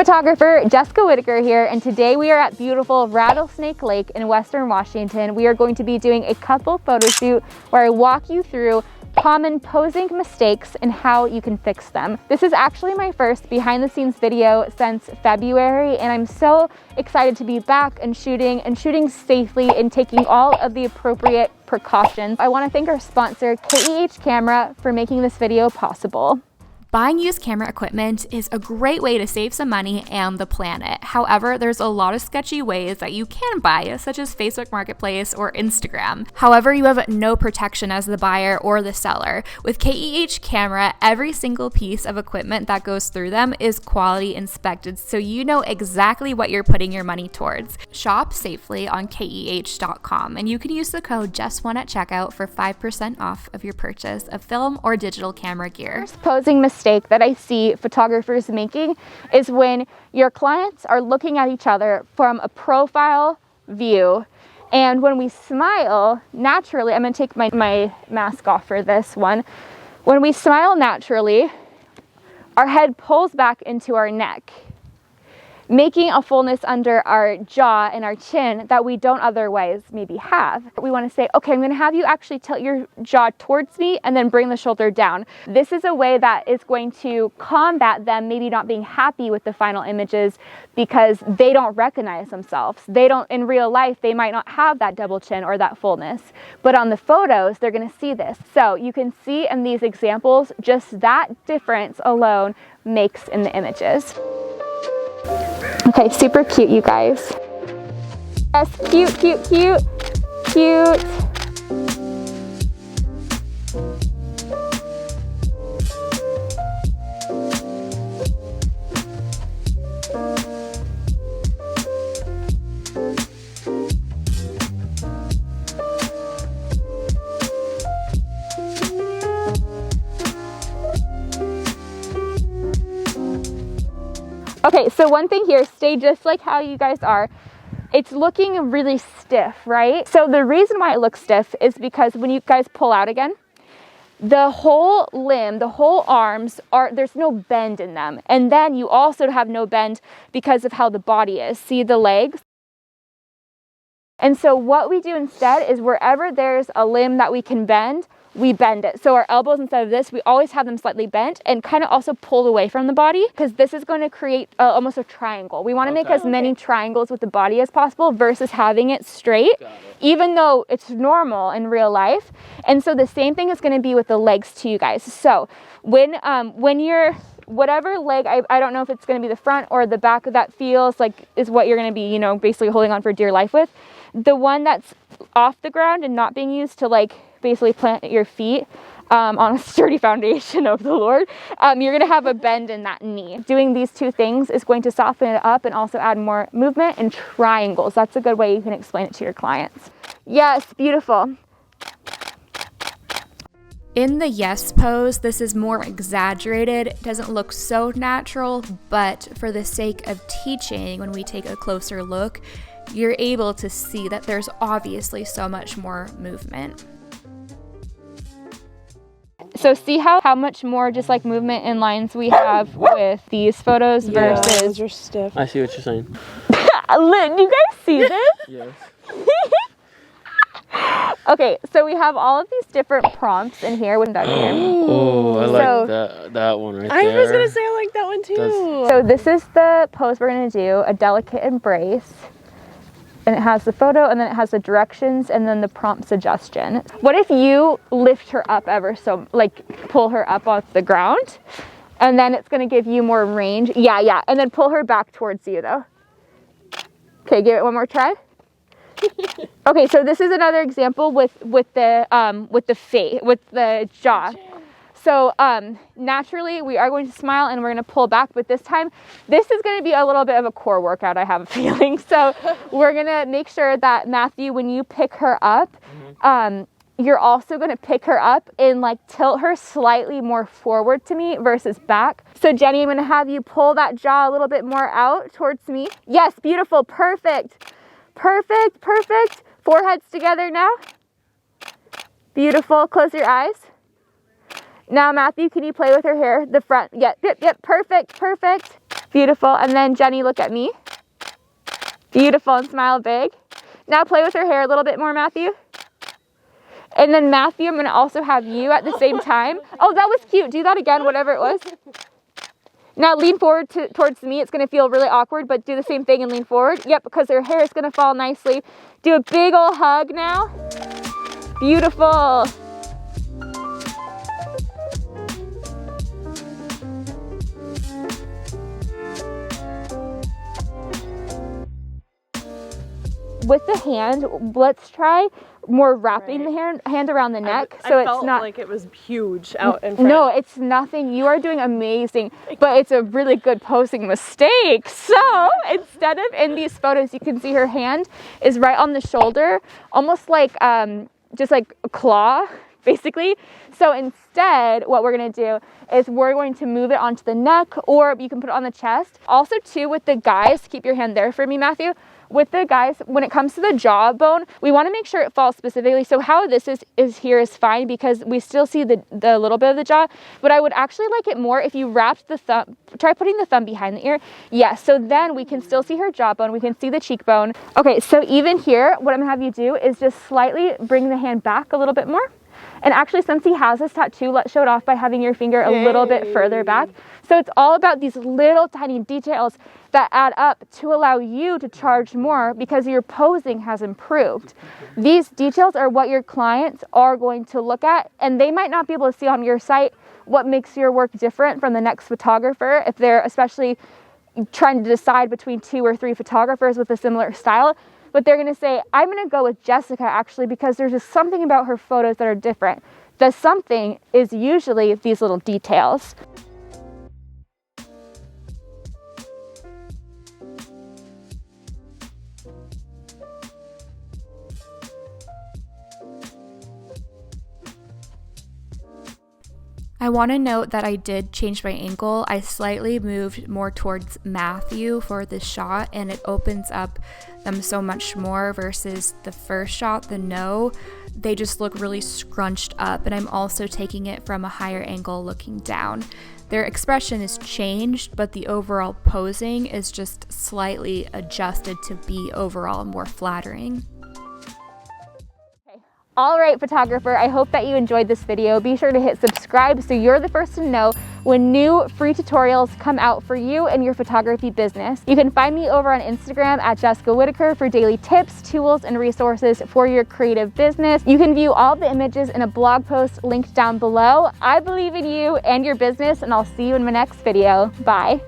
Photographer Jessica Whitaker here, and today we are at beautiful Rattlesnake Lake in Western Washington. We are going to be doing a couple photo shoot where I walk you through common posing mistakes and how you can fix them. This is actually my first behind the scenes video since February, and I'm so excited to be back and shooting safely and taking all of the appropriate precautions. I want to thank our sponsor KEH Camera for making this video possible. Buying used camera equipment is a great way to save some money and the planet. However, there's a lot of sketchy ways that you can buy, such as Facebook Marketplace or Instagram. However, you have no protection as the buyer or the seller. With KEH Camera, every single piece of equipment that goes through them is quality inspected, so you know exactly what you're putting your money towards. Shop safely on KEH.com, and you can use the code JUST1 at checkout for 5% off of your purchase of film or digital camera gear. First posing mistake that I see photographers making is when your clients are looking at each other from a profile view, and when we smile naturally, I'm going to take my mask off for this one. When we smile naturally, our head pulls back into our neck, making a fullness under our jaw and our chin that we don't otherwise maybe have. We want to say, okay, I'm going to have you actually tilt your jaw towards me and then bring the shoulder down. This is a way that is going to combat them maybe not being happy with the final images because they don't recognize themselves. They don't, in real life, they might not have that double chin or that fullness, but on the photos, they're going to see this. So you can see in these examples, just that difference alone makes in the images. Okay, super cute, you guys. Yes, cute, cute, cute, cute. Okay, so one thing here, stay just like how you guys are. It's looking really stiff, right? So the reason why it looks stiff is because when you guys pull out again, the whole limb, the whole arms there's no bend in them. And then you also have no bend because of how the body is. See the legs? And so what we do instead is wherever there's a limb that we can bend, we bend it. So our elbows, instead of this, we always have them slightly bent and kind of also pulled away from the body, because this is going to create almost a triangle. We want to make as many triangles with the body as possible versus having it straight, even though it's normal in real life. And so the same thing is going to be with the legs too, you guys. So when you're, whatever leg, I don't know if it's going to be the front or the back that feels like is what you're going to be, basically holding on for dear life with. The one that's off the ground and not being used to basically plant your feet on a sturdy foundation of the Lord, you're going to have a bend in that knee. Doing these two things is going to soften it up and also add more movement and triangles. That's a good way you can explain it to your clients. Yes, beautiful. In the yes pose, this is more exaggerated. It doesn't look so natural, but for the sake of teaching, when we take a closer look, you're able to see that there's obviously so much more movement. So see how much more just like movement and lines we have with these photos versus... those are stiff. I see what you're saying. Do you guys see this? Yes. Okay, so we have all of these different prompts in here. Oh, I like that one right there. I was going to say I like that one too. So this is the pose we're going to do, a delicate embrace. And it has the photo, and then it has the directions, and then the prompt suggestion. What if you lift her up ever so, pull her up off the ground, and then it's gonna give you more range. Yeah, and then pull her back towards you though. Okay, give it one more try. Okay, so this is another example with the jaw. So naturally we are going to smile and we're going to pull back, but this time this is going to be a little bit of a core workout, I have a feeling. So we're going to make sure that, Matthew, when you pick her up, you're also going to pick her up and tilt her slightly more forward to me versus back. So Jenny, I'm going to have you pull that jaw a little bit more out towards me. Yes, beautiful, perfect. Foreheads together now. Beautiful, close your eyes. Now, Matthew, can you play with her hair? The front, yep, perfect. Beautiful. And then Jenny, look at me. Beautiful, and smile big. Now play with her hair a little bit more, Matthew. And then Matthew, I'm gonna also have you at the same time. Oh, that was cute. Do that again, whatever it was. Now lean forward towards me. It's gonna feel really awkward, but do the same thing and lean forward. Yep, because her hair is gonna fall nicely. Do a big old hug now. Beautiful. With the hand, let's try more wrapping the hand around the neck, so I it's felt not like it was huge out in front. No, it's nothing. You are doing amazing, but it's a really good posing mistake. So instead of in these photos, you can see her hand is right on the shoulder, almost like just like a claw, basically. So instead, what we're gonna do is we're going to move it onto the neck, or you can put it on the chest. Also too, with the guys, keep your hand there for me, Matthew. With the guys, when it comes to the jawbone, we want to make sure it falls specifically. So how this is here is fine, because we still see the little bit of the jaw, but I would actually like it more if you wrapped the thumb, try putting the thumb behind the ear. Yes, so then we can still see her jawbone, we can see the cheekbone. Okay, so even here, what I'm gonna have you do is just slightly bring the hand back a little bit more. And actually, since he has this tattoo, let's show it off by having your finger a little bit further back. So it's all about these little tiny details that add up to allow you to charge more, because your posing has improved. These details are what your clients are going to look at, and they might not be able to see on your site what makes your work different from the next photographer, if they're especially trying to decide between 2 or 3 photographers with a similar style. But they're gonna say, I'm gonna go with Jessica actually, because there's just something about her photos that are different. The something is usually these little details. I want to note that I did change my angle. I slightly moved more towards Matthew for this shot, and it opens up them so much more versus the first shot, the no. They just look really scrunched up, and I'm also taking it from a higher angle looking down. Their expression is changed, but the overall posing is just slightly adjusted to be overall more flattering. All right, photographer, I hope that you enjoyed this video. Be sure to hit subscribe so you're the first to know when new free tutorials come out for you and your photography business. You can find me over on Instagram at Jessica Whitaker for daily tips, tools, and resources for your creative business. You can view all the images in a blog post linked down below. I believe in you and your business, and I'll see you in my next video. Bye.